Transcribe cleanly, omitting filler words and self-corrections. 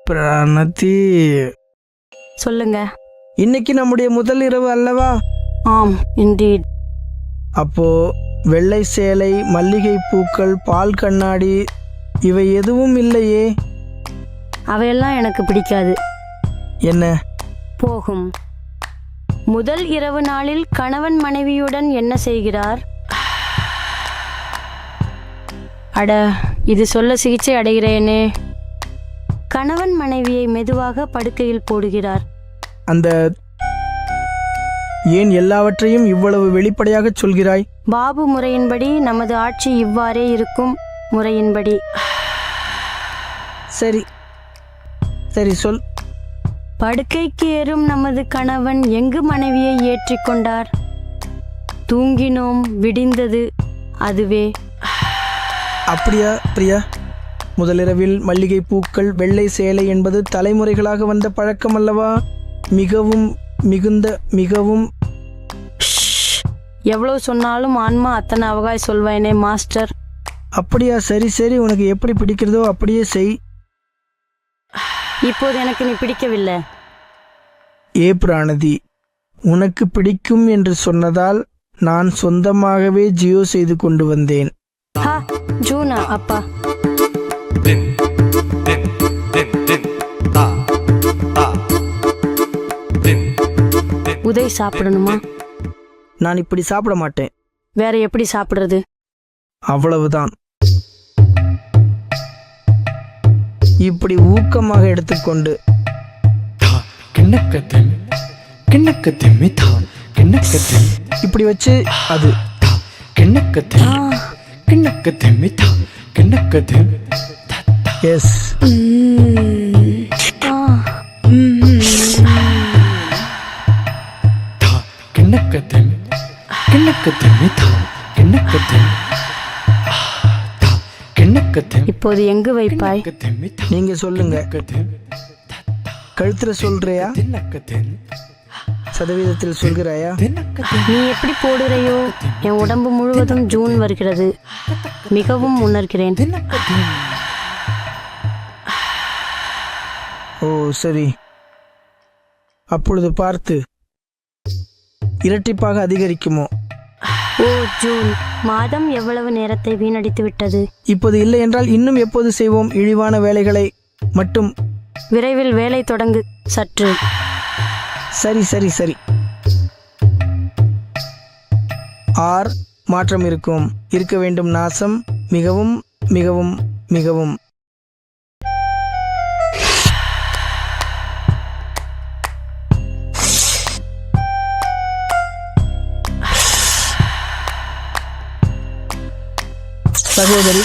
பிரணதி, சொல்லுங்க. இன்னைக்கு நம்முடைய முதல் இரவு அல்லவா? ஆம், இண்டீட். அப்போ வெள்ளை சேலை, மல்லிகை பூக்கள், பால் கண்ணாடி இவை எதுவும் இல்லையே. அவையெல்லாம் எனக்கு பிடிக்காது. என்ன? போகும். முதல் இரவு நாளில் கணவன் மனைவியுடன் என்ன செய்கிறார்? அட, இது சொல்ல சிகிச்சை அடைகிறேனே. கணவன் மனைவியை மெதுவாக படுக்கையில் போடுகிறார். அந்த ஏன் எல்லாவற்றையும் இவ்வளவு வெளிப்படையாக சொல்கிறாய்? பாபு முறையின்படி நமது ஆட்சி இவ்வாறே இருக்கும். முறையின்படி. சரி சரி, சொல். படுக்கைக்கு ஏறும் நமது கணவன் எங்கு மனைவியை ஏற்றிக்கொண்டார்? தூங்கினோம், விடிந்தது. அதுவே. அப்படியா பிரியா? முதலிரவில் மல்லிகை பூக்கள், வெள்ளை சேலை என்பது தலைமுறைகளாக வந்த பழக்கம் அல்லவா? மிகவும் மிகவும். எவ்வளவு சொன்னாலும் ஆன்மா அத்தனை அவகாய் சொல்வேனே மாஸ்டர். அப்படியா? சரி சரி, உனக்கு எப்படி பிடிக்கிறதோ அப்படியே செய். இப்போது எனக்கு நீ பிடிக்கவில்லை. ஏ பிராணதி, உனக்கு பிடிக்கும் என்று சொன்னதால் நான் சொந்தமாகவே ஜியோ செய்து கொண்டு வந்தேன். ஹா, ஜூனா அப்பா. உதய் சாப்பிடணுமா? நான் இப்படி சாப்பிட மாட்டேன். வேற எப்படி சாப்பிடுறது? அவ்வளவுதான். இப்படி ஊக்கமாக எடுத்துக்கொண்டு இப்படி வச்சு அது எஸ். இப்போது எங்கு வைப்பாய்? நீங்க சொல்லுங்க. கழுத்துல சொல்றியா? சதவீதத்தில் சொல்கிறாயா? நீ எப்படி போடுறையோ, என் உடம்பு முழுவதும் ஜூன் வருகிறது. மிகவும் உணர்கிறேன். ஓ சரி. அப்பொழுது பார்த்து இரட்டிப்பாக அதிகரிக்குமோ? ஓ ஜூன் மாதம் எவ்வளவு நேரத்தை வீணடித்து விட்டது. இப்போது இல்லை என்றால் இன்னும் எப்போது செய்வோம்? இழிவான வேலைகளை மட்டும். விரைவில் வேலை தொடங்கு. சற்று. சரி சரி சரி. ஆர் மாற்றம் இருக்கும். இருக்க வேண்டும் நாசம். மிகவும் மிகவும் மிகவும். சகோதரி,